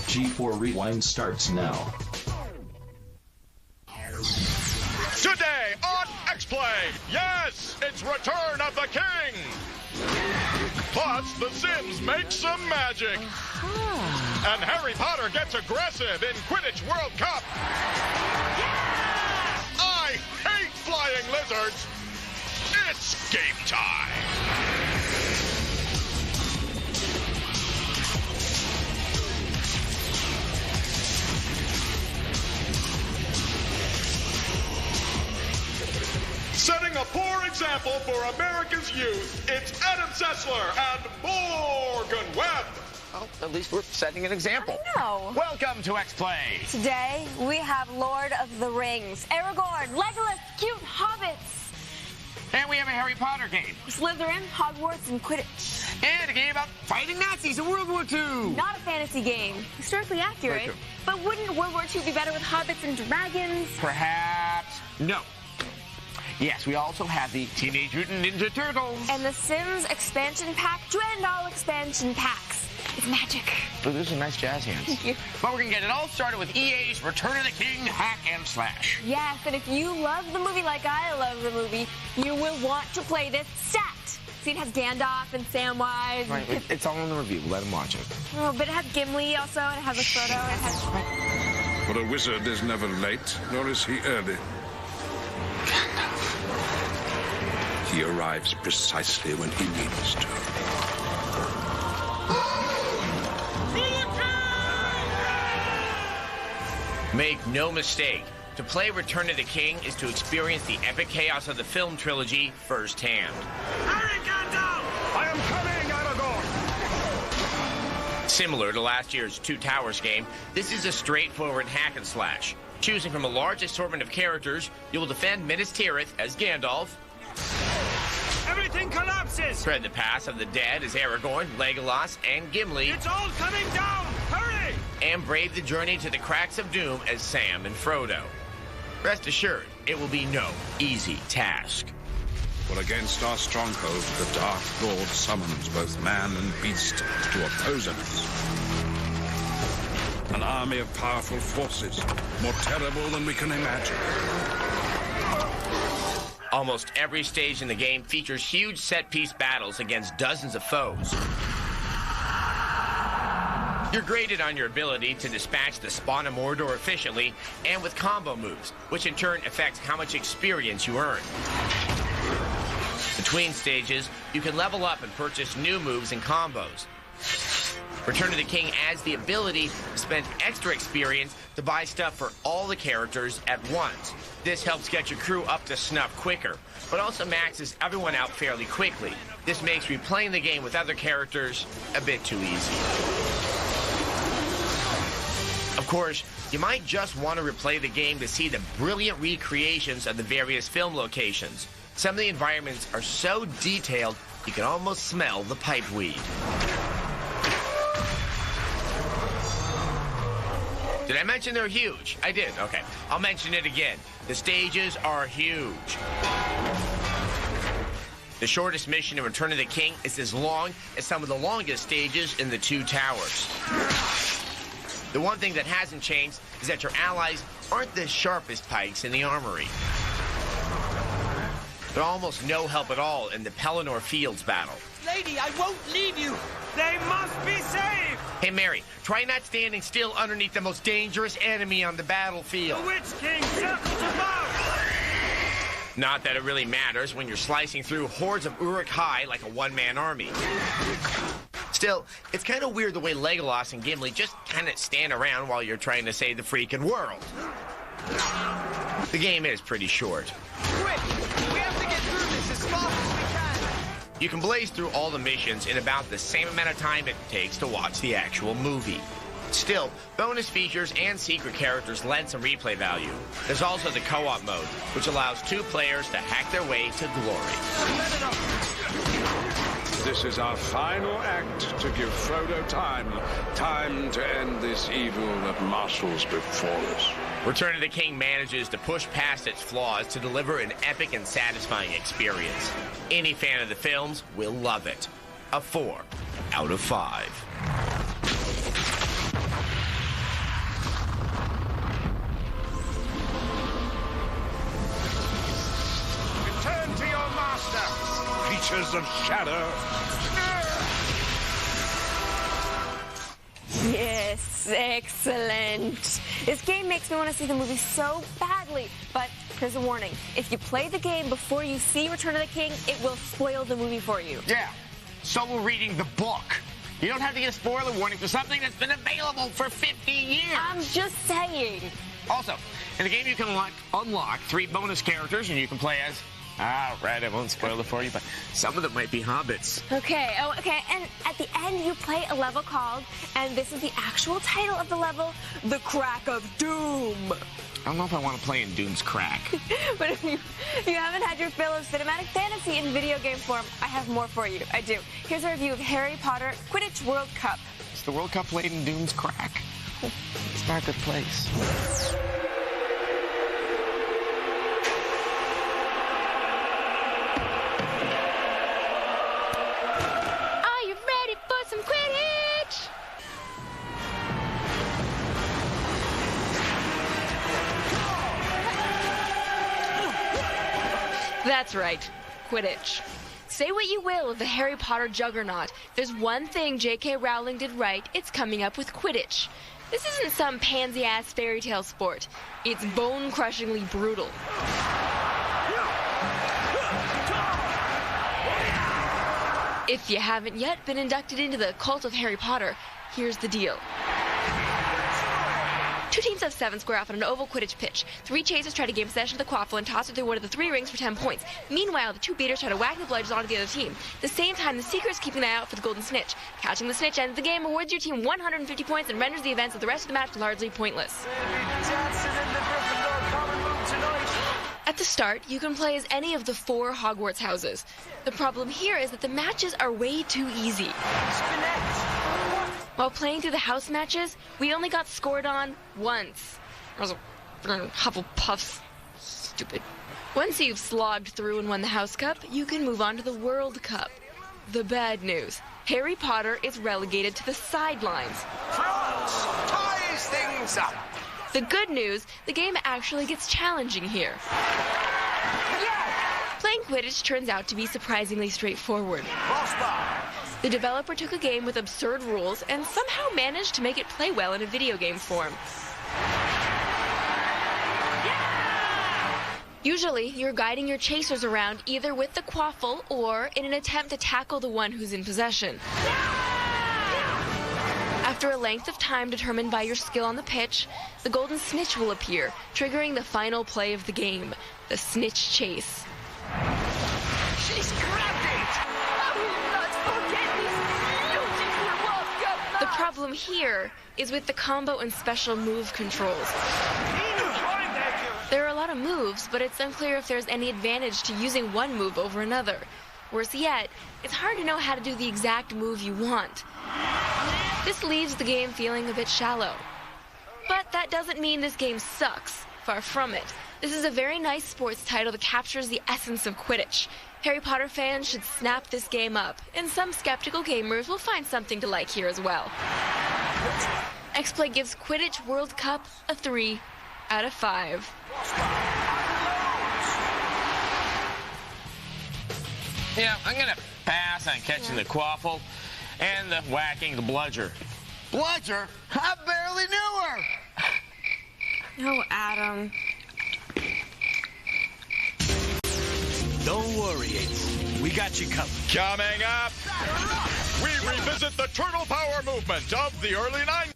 G4 Rewind starts now. Today on X-Play, yes, it's Return of the King. Plus, The Sims make some magic. And Harry Potter gets aggressive in Quidditch World Cup. Yeah! I hate flying lizards. It's game time. Setting a poor example for America's youth, it's Adam Sessler and Morgan Webb. Well, at least we're setting an example. I know. Welcome to X-Play. Today, we have Lord of the Rings, Aragorn, Legolas, cute hobbits. And we have a Harry Potter game. Slytherin, Hogwarts, and Quidditch. And a game about fighting Nazis in World War II. Not a fantasy game. Historically accurate. But wouldn't World War II be better with hobbits and dragons? Perhaps. No. Yes, we also have the Teenage Mutant Ninja Turtles. And the Sims expansion pack, Dwendal expansion packs. It's magic. Oh, those are nice jazz hands. Thank you. But we're going to get it all started with EA's Return of the King hack and slash. Yes, and if you love the movie like I love the movie, you will want to play this set. See, it has Gandalf and Samwise. Right, it's all in the review. Let him watch it. Oh, but it has Gimli also, and it has a photo. It has... But a wizard is never late, nor is he early. He arrives precisely when he needs to. Make no mistake, to play Return of the King is to experience the epic chaos of the film trilogy firsthand. Harry Gandalf! I am coming, Aragorn! Similar to last year's Two Towers game, this is a straightforward hack and slash. Choosing from a large assortment of characters, you will defend Minas Tirith as Gandalf. Everything collapses! Tread the paths of the dead as Aragorn, Legolas, and Gimli. It's all coming down! Hurry! And brave the journey to the cracks of doom as Sam and Frodo. Rest assured, it will be no easy task. For against our stronghold, the Dark Lord summons both man and beast to oppose us. An army of powerful forces, more terrible than we can imagine. Almost every stage in the game features huge set-piece battles against dozens of foes. You're graded on your ability to dispatch the Spawn of Mordor efficiently and with combo moves, which in turn affects how much experience you earn. Between stages, you can level up and purchase new moves and combos. Return of the King adds the ability to spend extra experience to buy stuff for all the characters at once. This helps get your crew up to snuff quicker, but also maxes everyone out fairly quickly. This makes replaying the game with other characters a bit too easy. Of course, you might just want to replay the game to see the brilliant recreations of the various film locations. Some of the environments are so detailed, you can almost smell the pipeweed. Did I mention they're huge? I did. Okay. I'll mention it again. The stages are huge. The shortest mission in Return of the King is as long as some of the longest stages in the Two Towers. The one thing that hasn't changed is that your allies aren't the sharpest pikes in the armory. They're almost no help at all in the Pelennor Fields battle. Lady, I won't leave you! They must be saved! Hey, Mary, try not standing still underneath the most dangerous enemy on the battlefield. The Witch King circles above! Not that it really matters when you're slicing through hordes of Uruk-hai like a one-man army. Still, it's kind of weird the way Legolas and Gimli just kind of stand around while you're trying to save the freaking world. The game is pretty short. Quick! We have to get through this as fast as we can! You can blaze through all the missions in about the same amount of time it takes to watch the actual movie. Still, bonus features and secret characters lend some replay value. There's also the co-op mode, which allows 2 players to hack their way to glory. This is our final act to give Frodo time to end this evil that marshals before us. Return of the King manages to push past its flaws to deliver an epic and satisfying experience. Any fan of the films will love it. A 4 out of 5. Return to your master, creatures of shadow. Yes, excellent. This game makes me want to see the movie so badly, but here's a warning. If you play the game before you see Return of the King, it will spoil the movie for you. Yeah, so will reading the book. You don't have to get a spoiler warning for something that's been available for 50 years. I'm just saying. Also, in the game you can unlock 3 bonus characters, and you can play as... right, I won't spoil it for you, but some of them might be hobbits. Okay, and at the end you play a level called, and this is the actual title of the level, The Crack of Doom. I don't know if I want to play in Doom's Crack. But if you haven't had your fill of cinematic fantasy in video game form, I have more for you. I do. Here's a review of Harry Potter Quidditch World Cup. Is the World Cup played in Doom's Crack? It's not a good place. Some Quidditch! That's right, Quidditch. Say what you will of the Harry Potter juggernaut, there's one thing J.K. Rowling did right, it's coming up with Quidditch. This isn't some pansy-ass fairy tale sport. It's bone-crushingly brutal. If you haven't yet been inducted into the cult of Harry Potter, here's the deal. 2 teams of 7 square off on an oval Quidditch pitch. 3 chasers try to gain possession of the quaffle and toss it through one of the 3 rings for 10 points. Meanwhile, the 2 beaters try to whack the bludgers onto the other team. At the same time, the seeker is keeping an eye out for the golden snitch. Catching the snitch ends the game, awards your team 150 points, and renders the events of the rest of the match largely pointless. At the start, you can play as any of the 4 Hogwarts houses. The problem here is that the matches are way too easy. While playing through the house matches, we only got scored on once. Hufflepuffs. Stupid. Once you've slogged through and won the House Cup, you can move on to the World Cup. The bad news, Harry Potter is relegated to the sidelines. France ties things up. The good news, the game actually gets challenging here. Playing Quidditch turns out to be surprisingly straightforward. The developer took a game with absurd rules and somehow managed to make it play well in a video game form. Usually, you're guiding your chasers around either with the quaffle or in an attempt to tackle the one who's in possession. After a length of time determined by your skill on the pitch, the golden snitch will appear, triggering the final play of the game, the snitch chase. She's grabbed it! I will not forget this beautiful World Cup! The problem here is with the combo and special move controls. There are a lot of moves, but it's unclear if there's any advantage to using one move over another. Worse yet, it's hard to know how to do the exact move you want. This leaves the game feeling a bit shallow. But that doesn't mean this game sucks. Far from it. This is a very nice sports title that captures the essence of Quidditch. Harry Potter fans should snap this game up, and some skeptical gamers will find something to like here as well. XPlay gives Quidditch World Cup a 3 out of 5. Yeah, I'm gonna pass on catching the quaffle and the whacking the bludger. Bludger? I barely knew her! Oh, Adam. Don't worry, Ace. We got you covered. Coming up, we revisit the turtle power movement of the early 90s.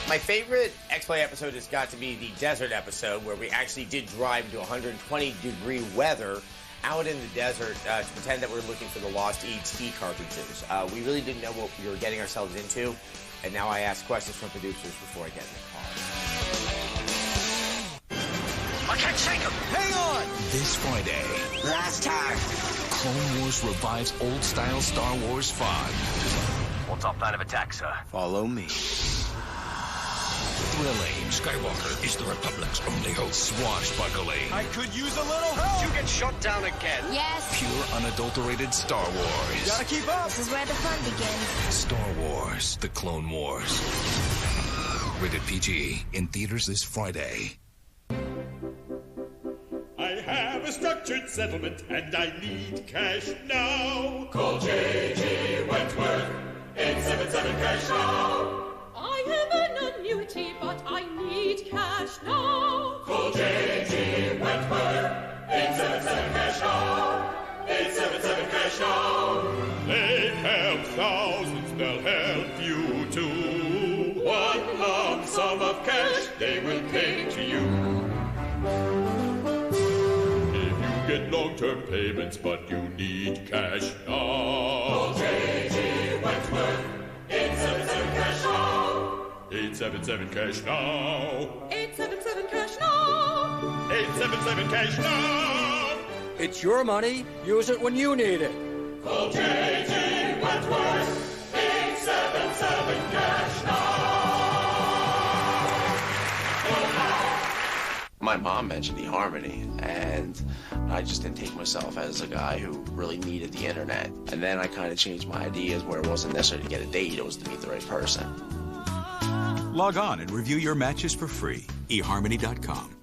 My favorite X-Play episode has got to be the desert episode where we actually did drive to 120-degree weather out in the desert to pretend that we're looking for the lost ET cartridges. We really didn't know what we were getting ourselves into, and now I ask questions from producers before I get in the car. I can't shake him. Hang on. This Friday, Last time. Clone Wars revives old-style Star Wars fun. What's our plan of attack, sir? Follow me. Thrilling. Skywalker is the Republic's only hope. Swashbuckling. I could use a little help. You get shot down again. Yes. Pure unadulterated Star Wars. Gotta keep up. This is where the fun begins. Star Wars, The Clone Wars. Rated PG. In theaters this Friday. I have a structured settlement and I need cash now. Call J.G. Wentworth, 877 cash now. I have an annuity, but I need cash now. Call J.G. Wentworth, 877 cash now. 877 cash now. They've helped thousands, they'll help you too. One lump sum of cash they will pay to you. Get long-term payments, but you need cash now. Call J.G. Wentworth, 877 cash now. 877 cash now. 877 cash now. 877 cash now. It's your money. Use it when you need it. Call J.G. Wentworth, 877 cash now. My mom mentioned eHarmony, and I just didn't take myself as a guy who really needed the internet. And then I kind of changed my ideas where it wasn't necessary to get a date, it was to meet the right person. Log on and review your matches for free. eHarmony.com.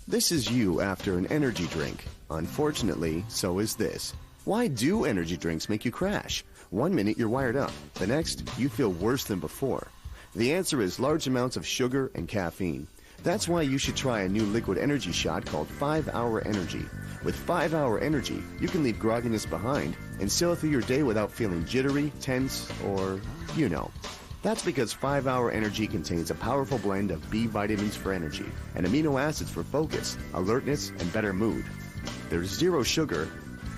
This is you after an energy drink. Unfortunately, so is this. Why do energy drinks make you crash? 1 minute you're wired up, the next you feel worse than before. The answer is large amounts of sugar and caffeine. That's why you should try a new liquid energy shot called 5-Hour Energy. With 5-Hour Energy, you can leave grogginess behind and sail through your day without feeling jittery, tense, or, you know. That's because 5-Hour Energy contains a powerful blend of B vitamins for energy and amino acids for focus, alertness, and better mood. There's zero sugar,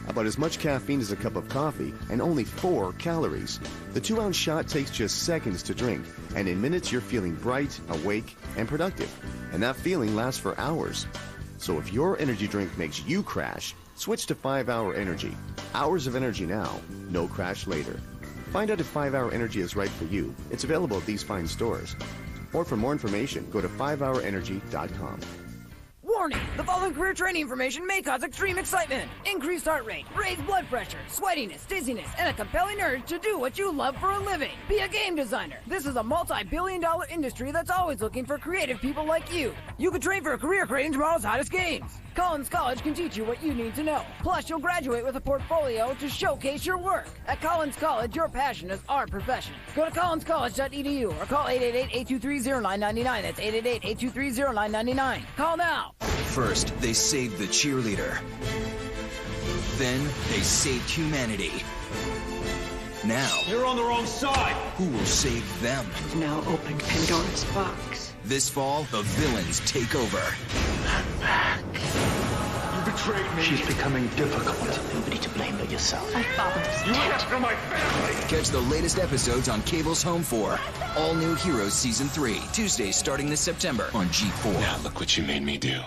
about as much caffeine as a cup of coffee, and only 4 calories. The 2-ounce shot takes just seconds to drink, and in minutes you're feeling bright, awake, and productive. And that feeling lasts for hours. So if your energy drink makes you crash, switch to 5-Hour Energy. Hours of energy now, no crash later. Find out if 5-Hour Energy is right for you. It's available at these fine stores. Or for more information, go to 5hourenergy.com. Warning! The following career training information may cause extreme excitement, increased heart rate, raised blood pressure, sweatiness, dizziness, and a compelling urge to do what you love for a living. Be a game designer. This is a multi-billion-dollar industry that's always looking for creative people like you. You could train for a career creating tomorrow's hottest games. Collins College can teach you what you need to know. Plus, you'll graduate with a portfolio to showcase your work. At Collins College, your passion is our profession. Go to collinscollege.edu or call 888-823-0999. That's 888-823-0999. Call now. First, they saved the cheerleader. Then, they saved humanity. Now, you're on the wrong side. Who will save them? You've now opened Pandora's box. This fall, the villains take over. I'm back. You betrayed me. She's becoming difficult. Nobody to blame but yourself. My father's dead. You left for my family. Catch the latest episodes on cable's Home 4. All New Heroes Season 3. Tuesdays starting this September on G4. Now look what you made me do.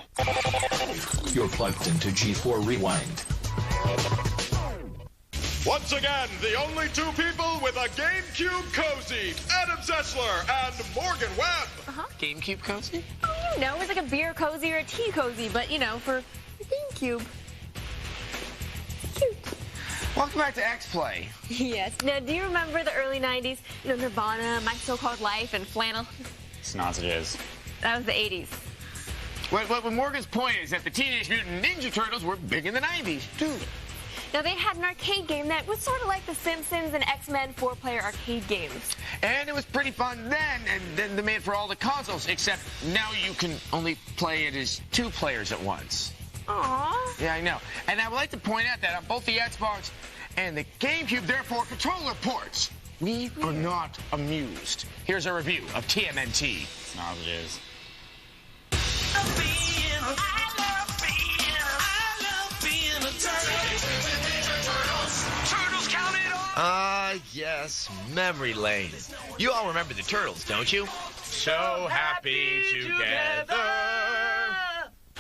You're plugged into G4 Rewind. Once again, the only two people with a GameCube cozy, Adam Zessler and Morgan Webb. GameCube cozy? Oh, you know, it's like a beer cozy or a tea cozy, but, you know, for GameCube. Cute. Welcome back to X-Play. Yes. Now, do you remember the early 90s? You know, Nirvana, My So-Called Life, and Flannel? Sausages. That was the 80s. What Morgan's point is that the Teenage Mutant Ninja Turtles were big in the 90s, too. Now, they had an arcade game that was sort of like The Simpsons and X-Men 4-player arcade games. And it was pretty fun then, and then they made it for all the consoles, except now you can only play it as 2 players at once. Aww. Yeah, I know. And I would like to point out that on both the Xbox and the GameCube, therefore, controller ports, we are not amused. Here's a review of TMNT. Sausages. Yes, memory lane. You all remember the Turtles, don't you? So happy together.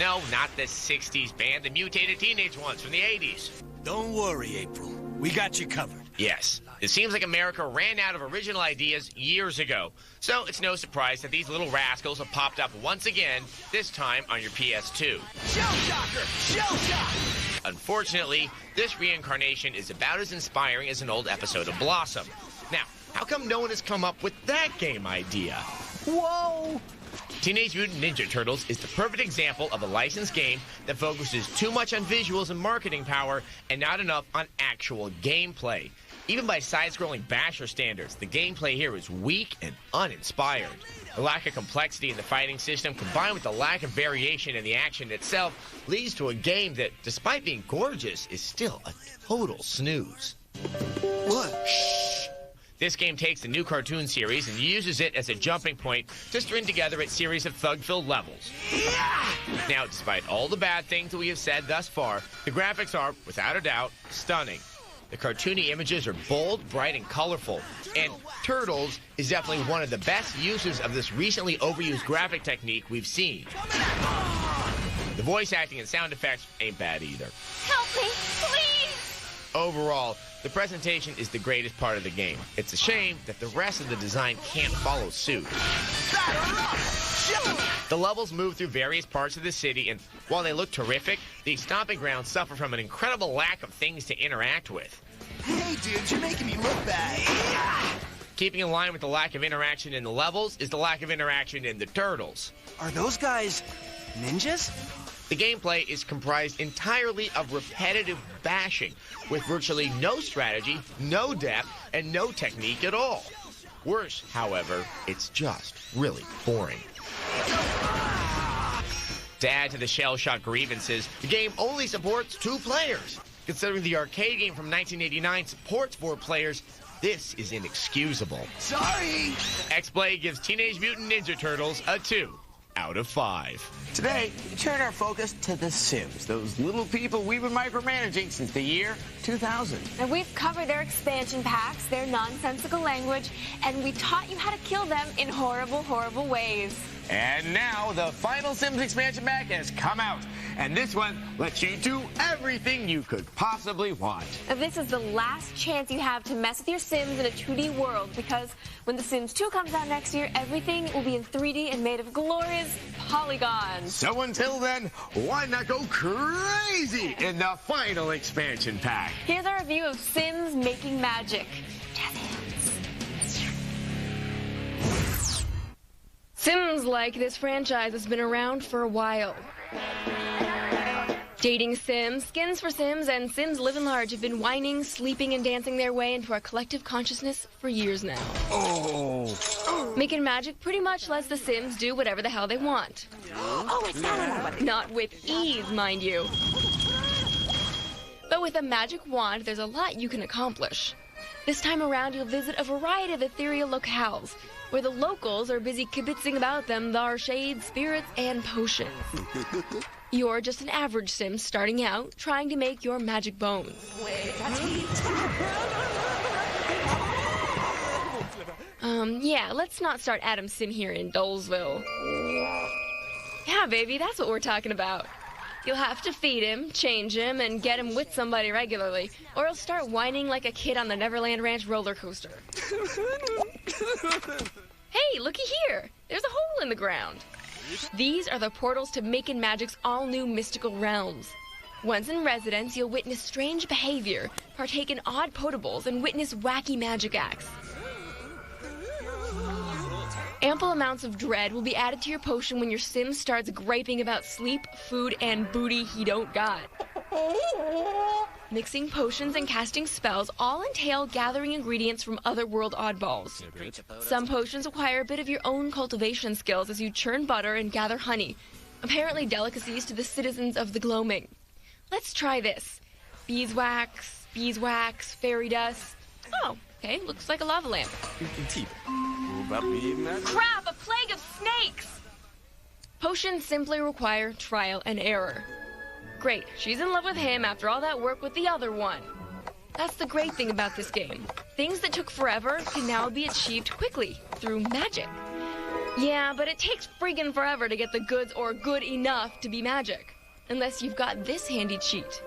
No, not the 60s band, the mutated teenage ones from the 80s. Don't worry, April. We got you covered. Yes, it seems like America ran out of original ideas years ago. So it's no surprise that these little rascals have popped up once again, this time on your PS2. Shell Shocker! Shell Shock! Unfortunately, this reincarnation is about as inspiring as an old episode of Blossom. Now, how come no one has come up with that game idea? Whoa! Teenage Mutant Ninja Turtles is the perfect example of a licensed game that focuses too much on visuals and marketing power and not enough on actual gameplay. Even by side-scrolling basher standards, the gameplay here is weak and uninspired. The lack of complexity in the fighting system, combined with the lack of variation in the action itself, leads to a game that, despite being gorgeous, is still a total snooze. What? Shh. This game takes the new cartoon series and uses it as a jumping point to string together its series of thug-filled levels. Now, despite all the bad things that we have said thus far, the graphics are, without a doubt, stunning. The cartoony images are bold, bright, and colorful, and Turtles is definitely one of the best uses of this recently overused graphic technique we've seen. The voice acting and sound effects ain't bad either. Help me, please! Overall, the presentation is the greatest part of the game. It's a shame that the rest of the design can't follow suit. The levels move through various parts of the city, and while they look terrific, these stomping grounds suffer from an incredible lack of things to interact with. Hey, dude, you're making me look bad. Keeping in line with the lack of interaction in the levels is the lack of interaction in the Turtles. Are those guys ninjas? The gameplay is comprised entirely of repetitive bashing, with virtually no strategy, no depth, and no technique at all. Worse, however, it's just really boring. To add to the shell-shock grievances, the game only supports 2 players. Considering the arcade game from 1989 supports 4 players, this is inexcusable. Sorry! X-Play gives Teenage Mutant Ninja Turtles a 2 out of 5. Today, we turn our focus to The Sims, those little people we've been micromanaging since the year 2000. And we've covered their expansion packs, their nonsensical language, and we taught you how to kill them in horrible, horrible ways. And now the final Sims expansion pack has come out, and this one lets you do everything you could possibly want. This is the last chance you have to mess with your Sims in a 2D world, because when The Sims 2 comes out next year, everything will be in 3D and made of glorious polygons. So until then, why not go crazy in the final expansion pack? Here's our review of Sims Making Magic. Sims-like, this franchise has been around for a while. Dating Sims, Skins for Sims, and Sims Live and Large have been whining, sleeping, and dancing their way into our collective consciousness for years now. Making Magic pretty much lets the Sims do whatever the hell they want. Not with ease, mind you. But with a magic wand, there's a lot you can accomplish. This time around, you'll visit a variety of ethereal locales, where the locals are busy kibitzing about them thar shades, spirits, and potions. You're just an average Sim starting out, trying to make your magic bones. Yeah, let's not start Adam Sim here in Dolesville. Yeah, baby, that's what we're talking about. You'll have to feed him, change him, and get him with somebody regularly, or he'll start whining like a kid on the Neverland Ranch roller coaster. Hey, looky here! There's a hole in the ground. These are the portals to Makin Magic's all-new mystical realms. Once in residence, you'll witness strange behavior, partake in odd potables, and witness wacky magic acts. Ample amounts of dread will be added to your potion when your Sim starts griping about sleep, food, and booty he don't got. Mixing potions and casting spells all entail gathering ingredients from otherworld oddballs. Some potions require a bit of your own cultivation skills as you churn butter and gather honey, apparently delicacies to the citizens of the Gloaming. Let's try this. Beeswax, fairy dust. Oh, okay, looks like a lava lamp. Crap, a plague of snakes! Potions simply require trial and error. Great, she's in love with him after all that work with the other one. That's the great thing about this game. Things that took forever can now be achieved quickly through magic. Yeah, but it takes friggin' forever to get the goods or good enough to be magic. Unless you've got this handy cheat.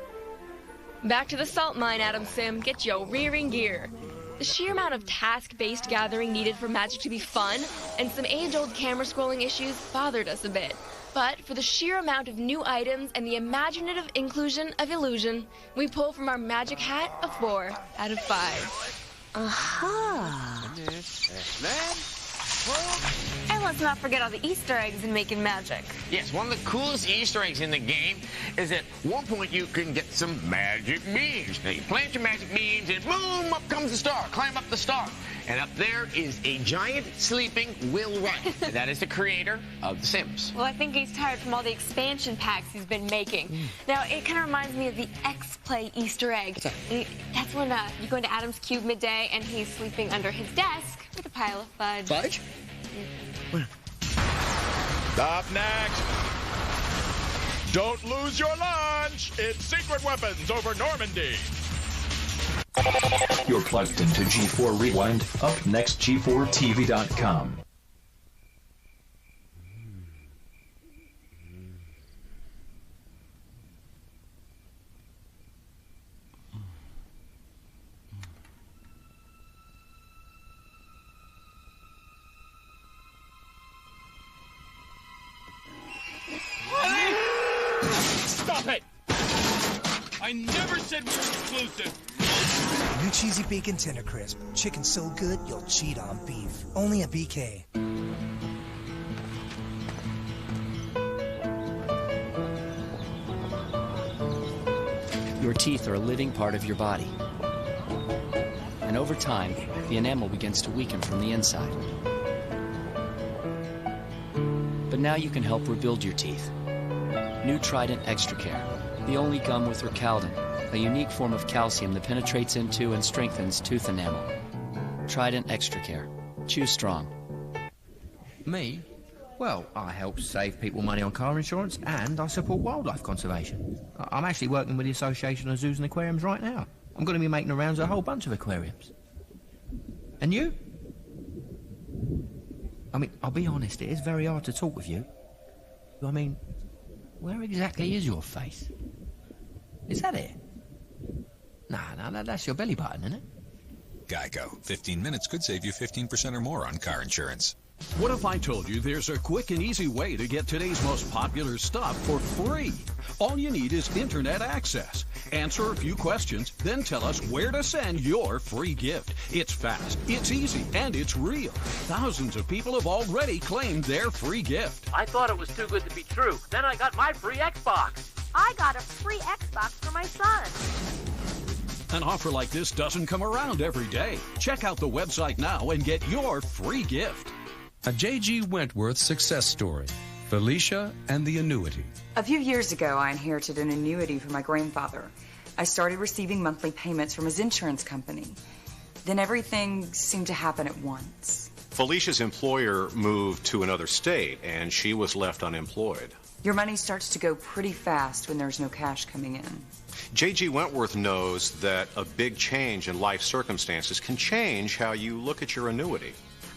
Back to the salt mine, Adam Sim. Get your rearing gear. The sheer amount of task-based gathering needed for Magic to be fun and some age-old camera scrolling issues bothered us a bit. But for the sheer amount of new items and the imaginative inclusion of illusion, we pull from our Magic hat a 4 out of 5. Aha. And let's not forget all the Easter eggs in Making Magic. Yes, one of the coolest Easter eggs in the game is at one point you can get some magic beans. Now you plant your magic beans and boom, up comes the star. Climb up the star. And up there is a giant sleeping Will Wright. And that is the creator of The Sims. Well, I think he's tired from all the expansion packs he's been making. Now, it kind of reminds me of the X-Play Easter egg. That's when you go into Adam's cube midday and he's sleeping under his desk with a pile of fudge. Fudge? Up next. Don't lose your lunch. It's Secret Weapons over Normandy. You're plugged into G4 Rewind. Up next, G4TV.com. Stop it! I never said we were exclusive. New cheesy bacon tender crisp. Chicken so good you'll cheat on beef. Only at BK. Your teeth are a living part of your body. And over time, the enamel begins to weaken from the inside. But now you can help rebuild your teeth. New Trident Extra Care, the only gum with Recaldin, a unique form of calcium that penetrates into and strengthens tooth enamel. Trident Extra Care. Choose strong. Me? Well, I help save people money on car insurance and I support wildlife conservation. I'm actually working with the Association of Zoos and Aquariums right now. I'm going to be making the rounds of a whole bunch of aquariums. And you? I mean, I'll be honest, it is very hard to talk with you. I mean, where exactly is your face? Is that it? Nah, that's your belly button, isn't it? Geico. 15 minutes could save you 15% or more on car insurance. What if I told you there's a quick and easy way to get today's most popular stuff for free? All you need is internet access. Answer a few questions, then tell us where to send your free gift. It's fast, it's easy, and it's real. Thousands of people have already claimed their free gift. I thought it was too good to be true. Then I got my free Xbox. I got a free Xbox for my son. An offer like this doesn't come around every day. Check out the website now and get your free gift. A J.G. Wentworth success story. Felicia and the annuity. A few years ago, I inherited an annuity from my grandfather. I started receiving monthly payments from his insurance company. Then everything seemed to happen at once. Felicia's employer moved to another state, and she was left unemployed. Your money starts to go pretty fast when there's no cash coming in. J.G. Wentworth knows that a big change in life circumstances can change how you look at your annuity.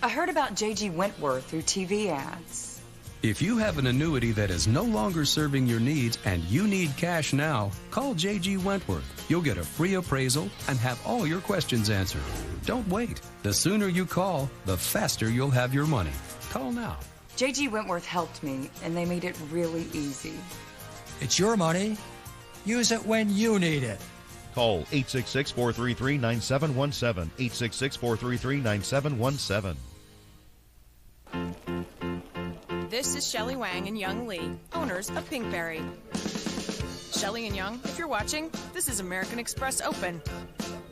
I heard about J.G. Wentworth through TV ads. If you have an annuity that is no longer serving your needs and you need cash now, call J.G. Wentworth. You'll get a free appraisal and have all your questions answered. Don't wait. The sooner you call, the faster you'll have your money. Call now. J.G. Wentworth helped me, and they made it really easy. It's your money. Use it when you need it. Call 866-433-9717. 866-433-9717. This is Shelley Wang and Young Lee, owners of Pinkberry. Shelley and Young, if you're watching, this is American Express Open.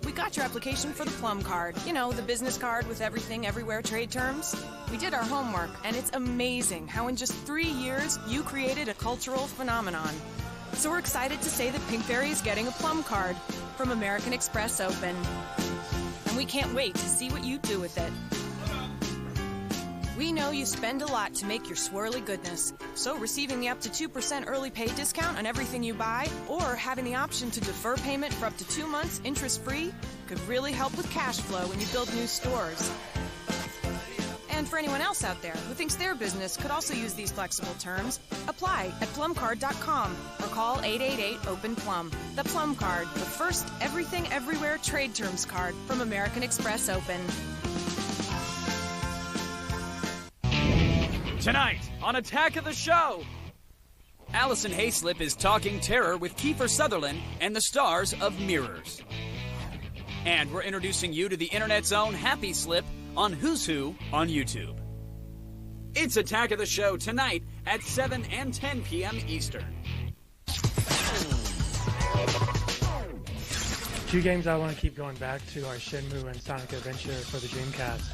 We got your application for the Plum Card. You know, the business card with everything, everywhere trade terms. We did our homework, and it's amazing how in just 3 years, you created a cultural phenomenon. So we're excited to say that Pinkberry is getting a Plum Card from American Express Open. And we can't wait to see what you do with it. We know you spend a lot to make your swirly goodness, so receiving the up to 2% early pay discount on everything you buy, or having the option to defer payment for up to 2 months interest-free could really help with cash flow when you build new stores. And for anyone else out there who thinks their business could also use these flexible terms, apply at plumcard.com or call 888-OPEN-PLUM. The Plum Card, the first everything everywhere trade terms card from American Express Open. Tonight on Attack of the Show, Allison Hayslip is talking terror with Kiefer Sutherland and the stars of Mirrors. And we're introducing you to the internet's own Happy Slip on Who's Who on YouTube. It's Attack of the Show tonight at 7 and 10 p.m. Eastern. 2 games I want to keep going back to are Shenmue and Sonic Adventure for the Dreamcast.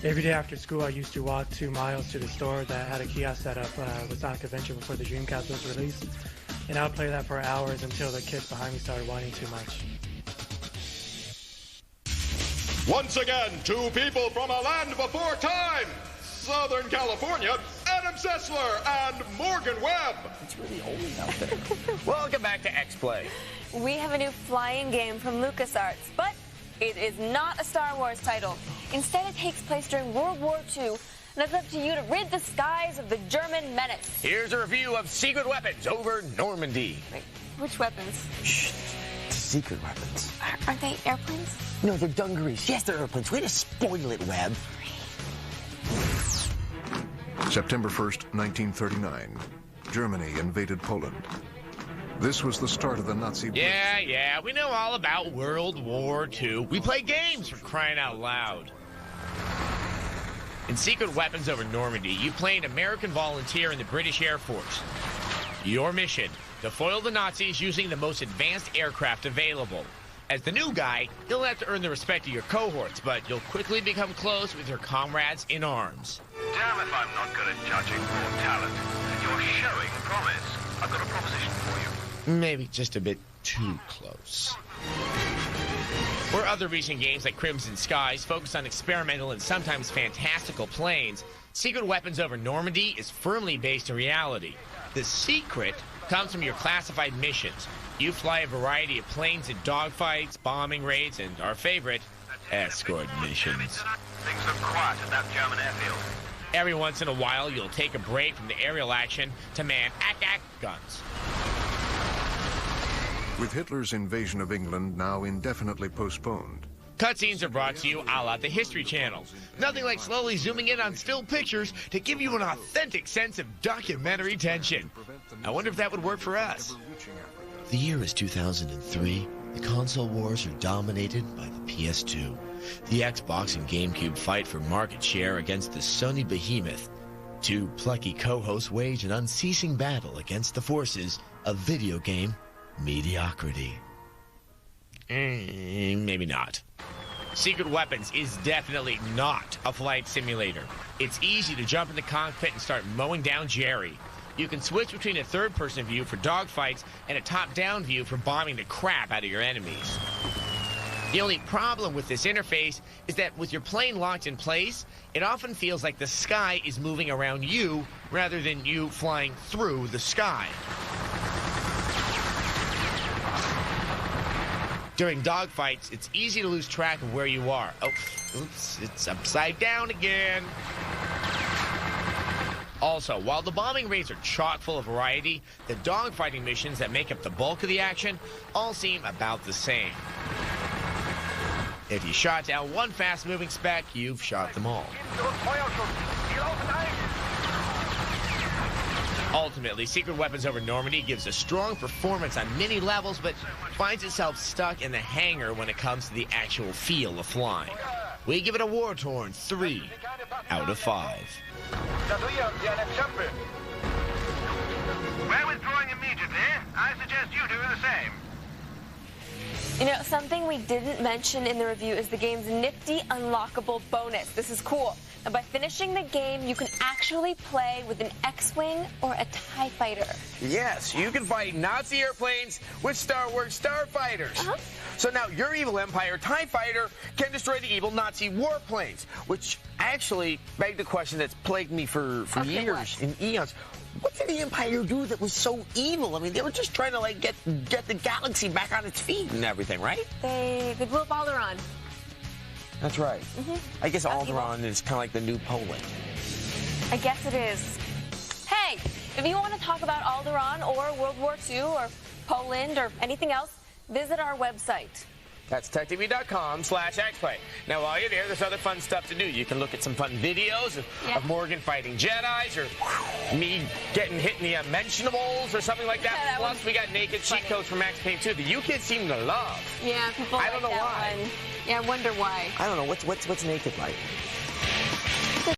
Every day after school, I used to walk 2 miles to the store that had a kiosk set up with Sonic Adventure before the Dreamcast was released. And I would play that for hours until the kids behind me started whining too much. Once again, 2 people from a land before time. Southern California, Adam Sessler and Morgan Webb. It's really old out there. Welcome back to X-Play. We have a new flying game from LucasArts, but it is not a Star Wars title. Instead, it takes place during World War II, and it's up to you to rid the skies of the German menace. Here's a review of Secret Weapons over Normandy. Wait, which weapons? Shh. Secret weapons. Aren't they airplanes? No, they're dungarees. Yes, they're airplanes. Way to spoil it, Webb. September 1st, 1939. Germany invaded Poland. This was the start of the Nazi... Yeah, we know all about World War II. We play games, for crying out loud. In Secret Weapons over Normandy, you play an American volunteer in the British Air Force. Your mission, to foil the Nazis using the most advanced aircraft available. As the new guy, you'll have to earn the respect of your cohorts, but you'll quickly become close with your comrades in arms. Damn if I'm not good at judging raw talent. You're showing promise. I've got a proposition for you. Maybe just a bit too close. Where other recent games like Crimson Skies focus on experimental and sometimes fantastical planes, Secret Weapons over Normandy is firmly based in reality. The secret comes from your classified missions. You fly a variety of planes in dogfights, bombing raids, and our favorite, escort missions. Things look quiet at that German airfield. Every once in a while, you'll take a break from the aerial action to man guns. With Hitler's invasion of England now indefinitely postponed. Cutscenes are brought to you a la the History Channel. Nothing like slowly zooming in on still pictures to give you an authentic sense of documentary tension. I wonder if that would work for us. The year is 2003. The console wars are dominated by the PS2. The Xbox and GameCube fight for market share against the Sony behemoth. 2 plucky co-hosts wage an unceasing battle against the forces of video game mediocrity. Maybe not. Secret Weapons is definitely not a flight simulator. It's easy to jump in the cockpit and start mowing down Jerry. You can switch between a third-person view for dogfights and a top-down view for bombing the crap out of your enemies. The only problem with this interface is that with your plane locked in place, it often feels like the sky is moving around you rather than you flying through the sky. During dogfights, it's easy to lose track of where you are. Oh, oops, it's upside down again. Also, while the bombing raids are chock full of variety, the dogfighting missions that make up the bulk of the action all seem about the same. If you shot down one fast-moving spec, you've shot them all. Ultimately, Secret Weapons over Normandy gives a strong performance on many levels, but finds itself stuck in the hangar when it comes to the actual feel of flying. We give it a war-torn 3 out of 5. We're withdrawing immediately. I suggest you do the same. You know, something we didn't mention in the review is the game's nifty unlockable bonus. This is cool. And by finishing the game, you can actually play with an X-Wing or a TIE fighter. Yes, you can fight Nazi airplanes with Star Wars starfighters. So now your evil Empire TIE fighter can destroy the evil Nazi warplanes, which actually begged the question that's plagued me for years and eons. What did the Empire do that was so evil? I mean, they were just trying to, like, get the galaxy back on its feet and everything, right? They blew up Alderaan. That's right. I guess Alderaan is kind of like the new Poland. I guess it is. Hey, if you want to talk about Alderaan or World War II or Poland or anything else, visit our website. That's TechTV.com/XPlay. Now, while you're there, there's other fun stuff to do. You can look at some fun videos of Morgan fighting Jedis, or me getting hit in the unmentionables, or something like that. Plus, we got naked cheat codes from Max Payne 2 that you kids seem to love. Yeah, people I don't know like that why. one. Yeah, I wonder why. I don't know. What's naked like?